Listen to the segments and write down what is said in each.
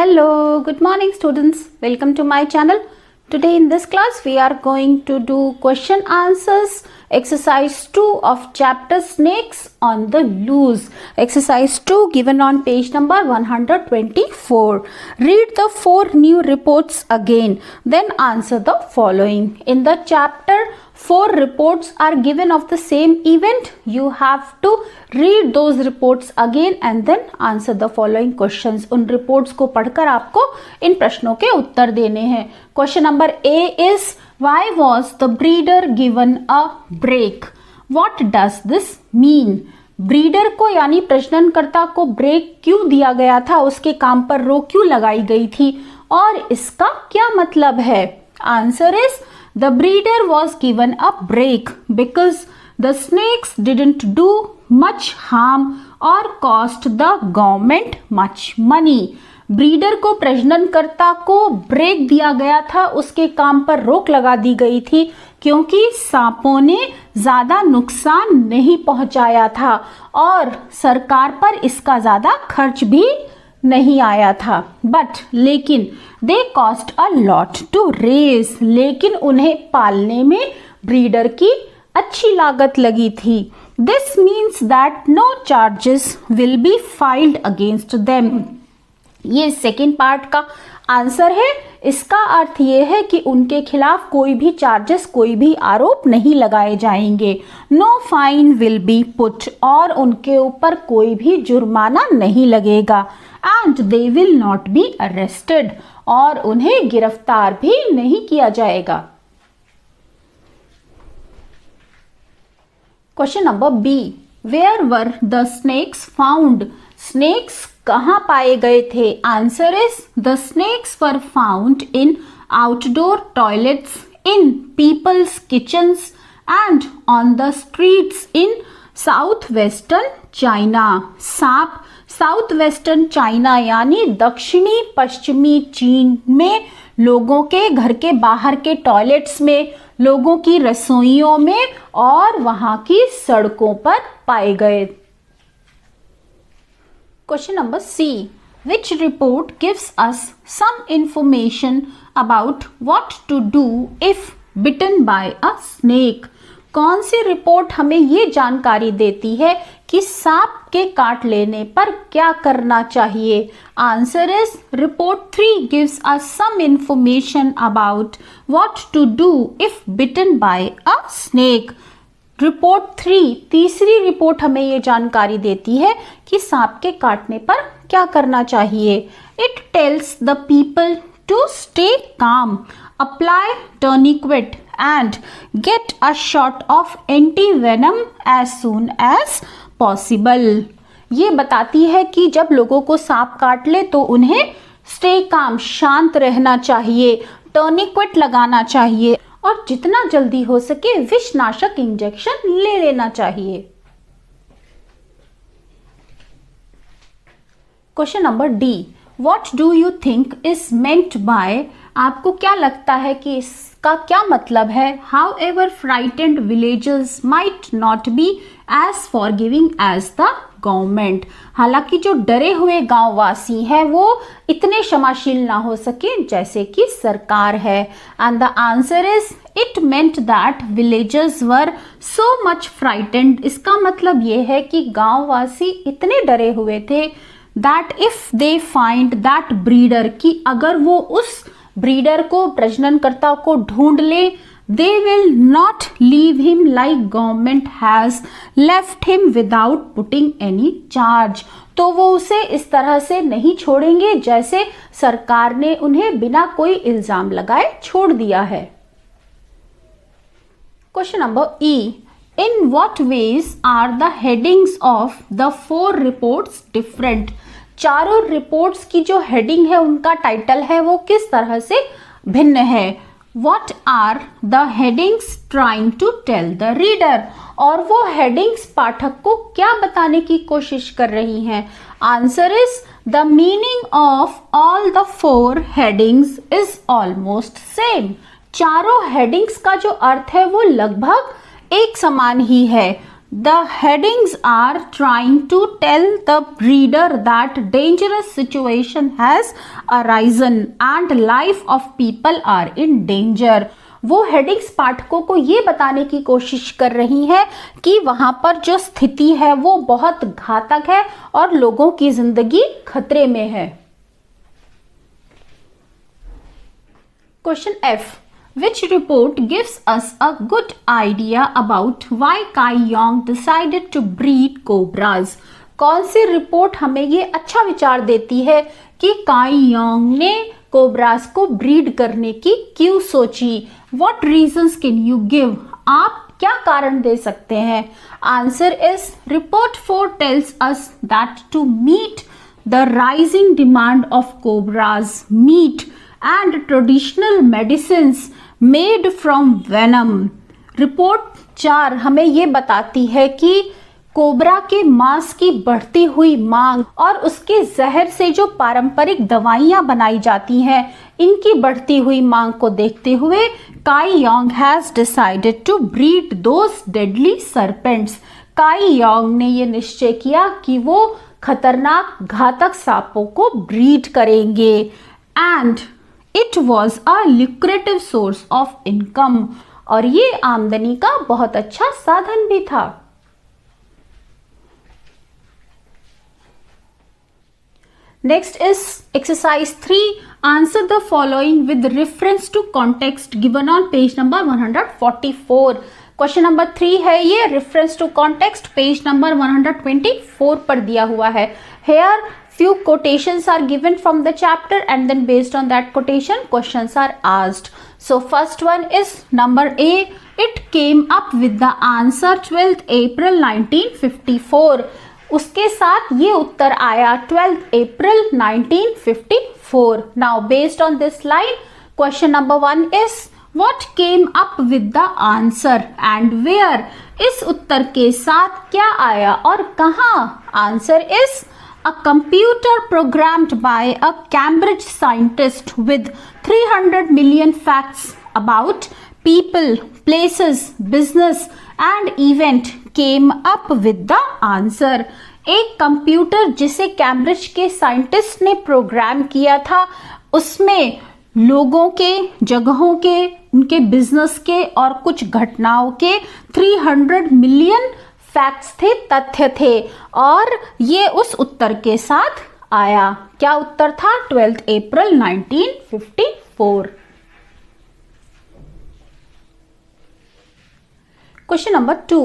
Hello, good morning students. Welcome to my channel. Today in this class we are going to do question answers exercise 2 of chapter snakes on the loose. Exercise 2 given on page number 124. Read the 4 new reports again, then answer the following. In the chapter 4 reports are given of the same event. You have to read those reports again and then answer the following questions. उन reports को पढ़कर आपको इन प्रश्नों के उत्तर देने हैं. Question number A is why was the breeder given a break? What does this mean? Breeder को यानी प्रजननकर्ता को ब्रेक क्यों दिया गया था, उसके काम पर रोक क्यों लगाई गई थी और इसका क्या मतलब है? Answer is the breeder was given a break because the snakes didn't do much harm or cost the government much money. Breeder को प्रजननकर्ता को ब्रेक दिया गया था, उसके काम पर रोक लगा दी गई थी क्योंकि सांपों ने ज्यादा नुकसान नहीं पहुंचाया था और सरकार पर इसका ज्यादा खर्च भी नहीं आया था. बट लेकिन they cost a lot to raise, लेकिन उन्हें पालने में ब्रीडर की अच्छी लागत लगी थी. This means that no charges will be filed against them. ये सेकेंड पार्ट का आंसर है. इसका अर्थ ये है कि उनके खिलाफ कोई भी चार्जेस, कोई भी आरोप नहीं लगाए जाएंगे. No fine will be put, और उनके ऊपर कोई भी जुर्माना नहीं लगेगा. And they will not be arrested, और उन्हें गिरफ्तार भी नहीं किया जाएगा. Question number B, where were the snakes found? Snakes कहाँ पाए गए थे? Answer is the snakes were found in outdoor toilets, in people's kitchens and on the streets in south western China. सांप साउथ वेस्टर्न चाइना यानी दक्षिणी पश्चिमी चीन में लोगों के घर के बाहर के टॉयलेट्स में, लोगों की रसोइयों में और वहां की सड़कों पर पाए गए. Question number C. Which report gives us some information about what to do if bitten by a snake? कौन सी रिपोर्ट हमें ये जानकारी देती है कि सांप के काट लेने पर क्या करना चाहिए? Answer is report 3 gives us some information about what to do if bitten by a snake. Report 3, तीसरी रिपोर्ट हमें ये जानकारी देती है कि सांप के काटने पर क्या करना चाहिए. It tells the people to stay calm, apply tourniquet and get a shot of antivenom as soon as possible. ये बताती है कि जब लोगों को सांप काट ले तो उन्हें स्टे काम, शांत रहना चाहिए, टर्निक्विट लगाना चाहिए और जितना जल्दी हो सके विषनाशक इंजेक्शन ले लेना चाहिए. Question number D, what do you think is meant by? आपको क्या लगता है कि इसका क्या मतलब है? However frightened villagers might not be as forgiving as the government. हालांकि जो डरे हुए गांववासी हैं वो इतने क्षमाशील ना हो सके जैसे कि सरकार है. And the answer is it meant that villagers were so much frightened. इसका मतलब ये है कि गांववासी इतने डरे हुए थे that if they find that breeder, कि अगर वो उस ब्रीडर को, प्रजननकर्ता को ढूंढ ले, they will not leave him like government has left him without putting any charge. तो वो उसे इस तरह से नहीं छोड़ेंगे जैसे सरकार ने उन्हें बिना कोई इल्जाम लगाए छोड़ दिया है. Question number E, in what ways are the headings of the 4 reports different? चारों रिपोर्ट्स की जो हेडिंग है, उनका टाइटल है, वो किस तरह से भिन्न है? What are the headings trying to tell the reader? और वो हेडिंग्स पाठक को क्या बताने की कोशिश कर रही हैं? Answer is the meaning of all the 4 headings is almost same. चारों हेडिंग्स का जो अर्थ है वो लगभग एक समान ही है. The headings are trying to tell the reader that dangerous situation has arisen and life of people are in danger. वो हेडिंग्स पाठकों को ये बताने की कोशिश कर रही हैं कि वहां पर जो स्थिति है वो बहुत घातक है और लोगों की जिंदगी खतरे में है. Question F. Which report gives us a good idea about why Kai Yong decided to breed cobras? कौन सी रिपोर्ट हमें ये अच्छा विचार देती है कि काई योंग ने कोबरास को ब्रीड करने की क्यों सोची? What reasons can you give? आप क्या कारण दे सकते हैं? Answer is report 4 tells us that to meet the rising demand of cobras meat and traditional medicines made from venom. Report 4 हमें ये बताती है कि कोबरा के मांस की बढ़ती हुई मांग और उसके जहर से जो पारंपरिक दवाइयां बनाई जाती हैं, इनकी बढ़ती हुई मांग को देखते हुए Kai Yong has decided to breed those deadly serpents. Kai Yong ने ये निश्चय किया कि वो खतरनाक घातक सांपों को ब्रीड करेंगे. And it was a lucrative source of income. और ये आमदनी का बहुत अच्छा साधन भी था. Next is exercise 3. Answer the following with reference to context given on page number 144. Question number 3 है ये. Reference to context page number 124 पर दिया हुआ है. Here few quotations are given from the chapter and then based on that quotation questions are asked. So first one is number A. It came up with the answer 12th April 1954. उसके साथ ये उत्तर आया 12th April 1954. Now based on this line question number 1 is what came up with the answer and where. इस उत्तर के साथ क्या आया और कहाँ? Answer is a computer programmed by a Cambridge scientist with 300 million facts about people, places, business and event came up with the answer. एक computer जिसे Cambridge के साइंटिस्ट ने प्रोग्राम किया था, उसमें लोगों के, जगहों के, उनके बिजनेस के और कुछ घटनाओं के 300 मिलियन फैक्ट्स थे, तथ्य थे और ये उस उत्तर के साथ आया. क्या उत्तर था? 12th April 1954. Question number 2.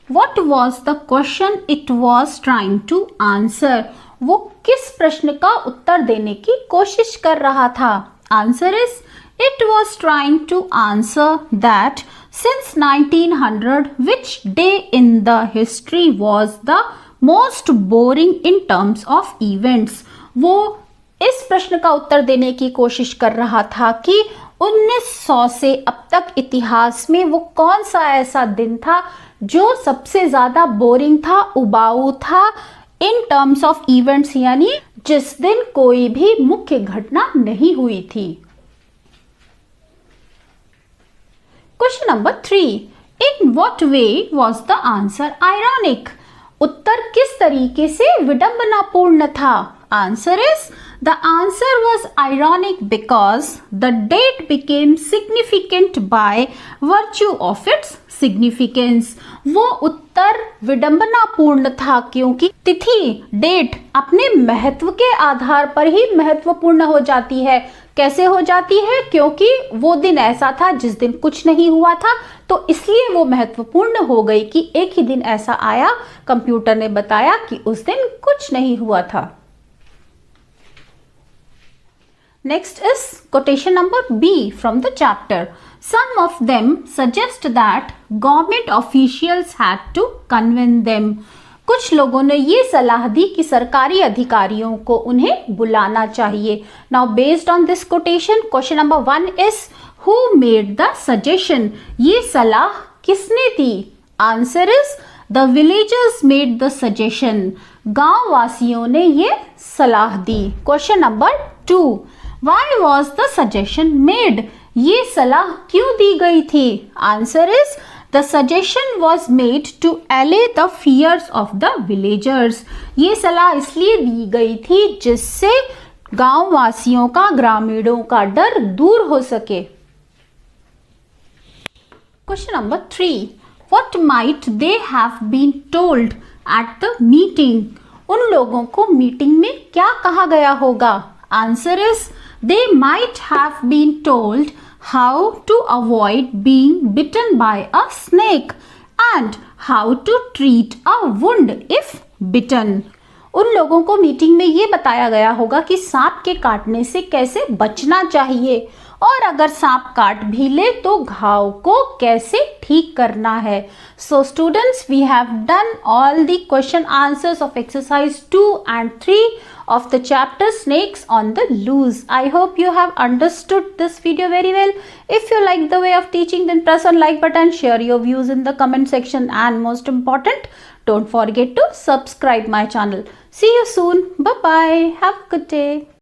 What was the question it was trying to answer? वो किस प्रश्न का उत्तर देने की कोशिश कर रहा था? Answer is it was trying to answer that since 1900 which day in the history was the most boring in terms of events. वो इस प्रश्न का उत्तर देने की कोशिश कर रहा था कि 1900 से अब तक इतिहास में वो कौन सा ऐसा दिन था जो सबसे ज्यादा बोरिंग था, उबाऊ था, इन टर्म्स ऑफ इवेंट्स, यानी जिस दिन कोई भी मुख्य घटना नहीं हुई थी. Question number 3. In what way was the answer ironic? उत्तर किस तरीके से विडंबनापूर्ण था? Answer is the answer was ironic because the date became significant by virtue of its significance. वो उत्तर विडंबनापूर्ण था क्योंकि तिथि, डेट अपने महत्व के आधार पर ही महत्वपूर्ण हो जाती है. कैसे हो जाती है? क्योंकि वो दिन ऐसा था जिस दिन कुछ नहीं हुआ था, तो इसलिए वो महत्वपूर्ण हो गई कि एक ही दिन ऐसा आया, कंप्यूटर ने बताया कि उस दिन कुछ नहीं हुआ था. Next is quotation number B from the chapter. Some of them suggest that government officials had to convince them. कुछ लोगों ने ये सलाह दी कि सरकारी अधिकारियों को उन्हें बुलाना चाहिए. Now based on this quotation question number 1 is who made the suggestion? ये सलाह किसने दी? Answer is the villagers made the suggestion. गांव वासियों ने ये सलाह दी. Question number 2. Why was the suggestion made? ये सलाह क्यों दी गई थी? Answer is The suggestion was made to allay the fears of the villagers. ये सलाह इसलिए दी गई थी जिससे गांव वासियों का, ग्रामीणों का डर दूर हो सके. Question number 3. What might they have been told at the meeting? उन लोगों को मीटिंग में क्या कहा गया होगा? Answer is they might have been told how to avoid being bitten by a snake and how to treat a wound if bitten. उन लोगों को मीटिंग में ये बताया गया होगा कि सांप के काटने से कैसे बचना चाहिए और अगर सांप काट भी ले तो घाव को कैसे ठीक करना है. So students, we have done all the question answers of exercise 2 and 3 of the chapter snakes on the loose. I hope you have understood this video very well. If you like the way of teaching, then press on like button, share your views in the comment section, and most important, don't forget to subscribe my channel. See you soon. Bye bye. Have a good day.